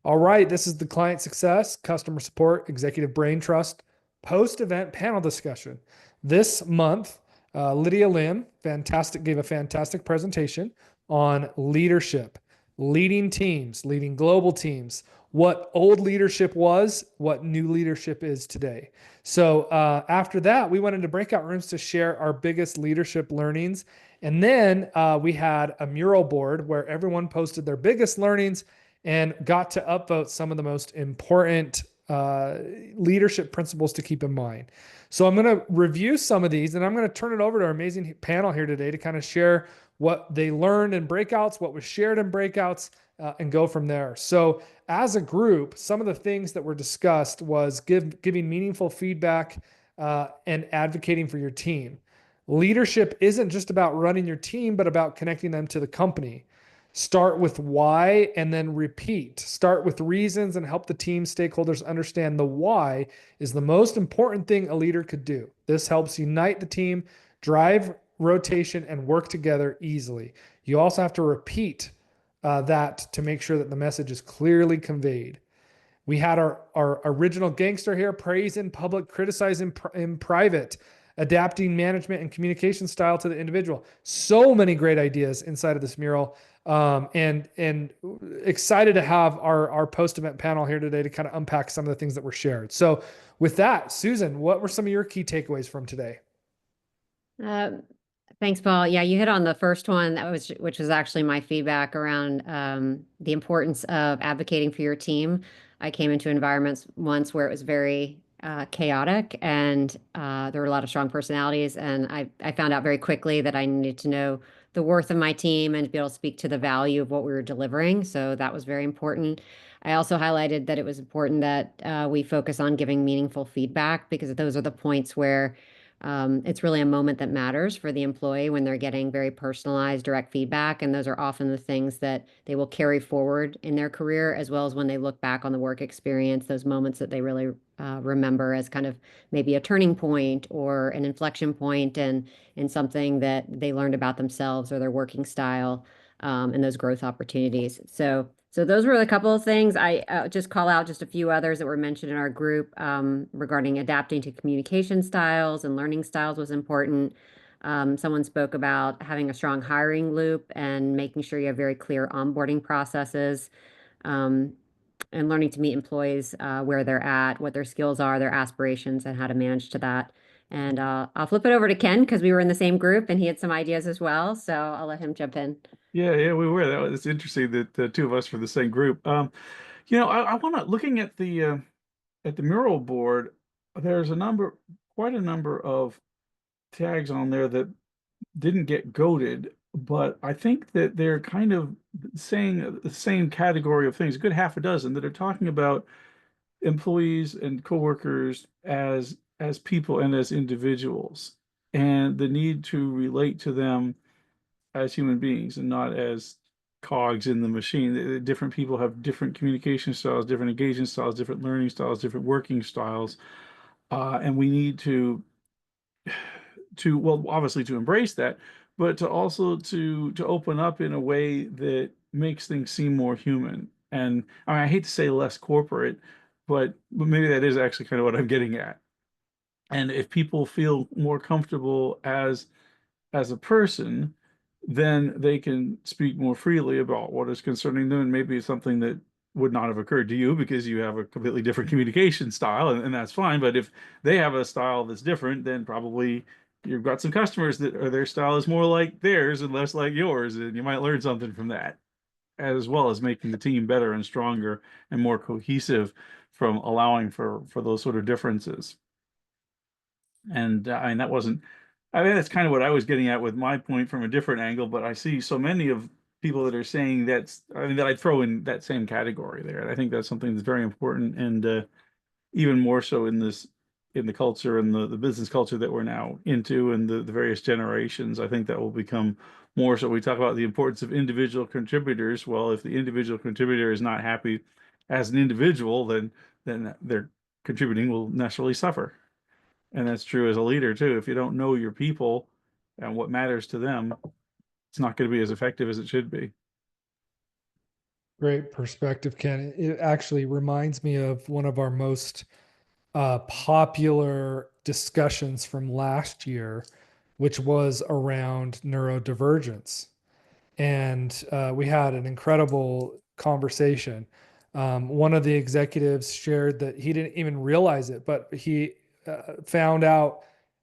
All right, this is the client success, customer support, executive brain trust, post-event panel discussion. This month, Lydia Lim, fantastic, gave a fantastic presentation on leadership, leading teams, leading global teams, what old leadership was, what new leadership is today. So after that, we went into breakout rooms to share our biggest leadership learnings. And then we had a mural board where everyone posted their biggest learnings and got to upvote some of the most important leadership principles to keep in mind. So I'm going to review some of these and I'm going to turn it over to our amazing panel here today to kind of share what they learned in breakouts, what was shared in breakouts, and go from there. So as a group, some of the things that were discussed was giving meaningful feedback and advocating for your team. Leadership isn't just about running your team, but about connecting them to the company. Start with why and then repeat. Start with reasons and help the team stakeholders understand the why is the most important thing a leader could do. This helps unite the team, drive rotation, and work together easily. You also have to repeat that to make sure that the message is clearly conveyed. We had our original gangster here, praise in public, criticize in private, adapting management and communication style to the individual. So many great ideas inside of this mural. And excited to have our post-event panel here today to kind of unpack some of the things that were shared. So with that, Susan, what were some of your key takeaways from today? Uh, Thanks, Paul. Yeah, you hit on the first one which was actually my feedback around the importance of advocating for your team. I came into environments once where it was very chaotic and there were a lot of strong personalities, and I found out very quickly that I needed to know the worth of my team and to be able to speak to the value of what we were delivering. So that was very important. I also highlighted that it was important that we focus on giving meaningful feedback because those are the points where it's really a moment that matters for the employee when they're getting very personalized, direct feedback. And those are often the things that they will carry forward in their career, as well as when they look back on the work experience, those moments that they really remember as kind of maybe a turning point or an inflection point and something that they learned about themselves or their working style and those growth opportunities. So those were a couple of things. I just call out just a few others that were mentioned in our group regarding adapting to communication styles and learning styles was important. Someone spoke about having a strong hiring loop and making sure you have very clear onboarding processes, um, and learning to meet employees where they're at, what their skills are, their aspirations, and how to manage to that. And I'll flip it over to Ken because we were in the same group and he had some ideas as well. So I'll let him jump in. Yeah, we were. That was interesting that the two of us were the same group. I want to looking at the mural board. There's quite a number of tags on there that didn't get goaded, but I think that they're kind of saying the same category of things, a good half a dozen that are talking about employees and coworkers as people and as individuals, and the need to relate to them as human beings and not as cogs in the machine. Different people have different communication styles, different engagement styles, different learning styles, different working styles, and we need to well, obviously to embrace that, but to also to open up in a way that makes things seem more human. And I mean, I hate to say less corporate, but maybe that is actually kind of what I'm getting at. And if people feel more comfortable as a person, then they can speak more freely about what is concerning them. And maybe it's something that would not have occurred to you because you have a completely different communication style, and that's fine. But if they have a style that's different, then probably you've got some customers that or their style is more like theirs and less like yours, and you might learn something from that, as well as making the team better and stronger and more cohesive from allowing for those sort of differences. And I mean, that wasn't, I mean, that's kind of what I was getting at with my point from a different angle, but I see so many of people that are saying that's, I mean, that I'd throw in that same category there. And I think that's something that's very important. And even more so in in the culture and the business culture that we're now into and the various generations, I think that will become more so. We talk about the importance of individual contributors. Well, if the individual contributor is not happy as an individual, then their contributing will naturally suffer. And that's true as a leader too. If you don't know your people and what matters to them, it's not going to be as effective as it should be. Great perspective, Ken. It actually reminds me of one of our most popular discussions from last year, which was around neurodivergence. And we had an incredible conversation. One of the executives shared that he didn't even realize it, but he found out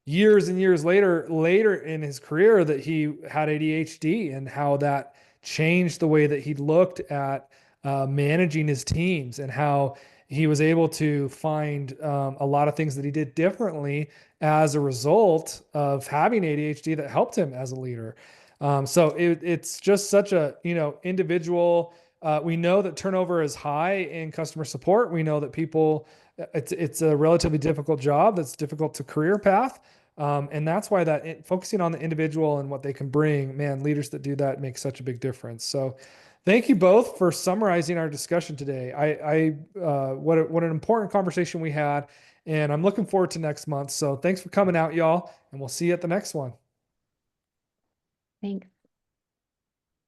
years and years later in his career that he had ADHD and how that changed the way that he looked at managing his teams and how he was able to find a lot of things that he did differently as a result of having ADHD that helped him as a leader. So it's just such a, individual. We know that turnover is high in customer support. We know that it's a relatively difficult job. That's difficult to career path. And that's why focusing on the individual and what they can bring, man, leaders that do that make such a big difference. So thank you both for summarizing our discussion today. What an important conversation we had, and I'm looking forward to next month. So thanks for coming out, y'all, and we'll see you at the next one. Thanks.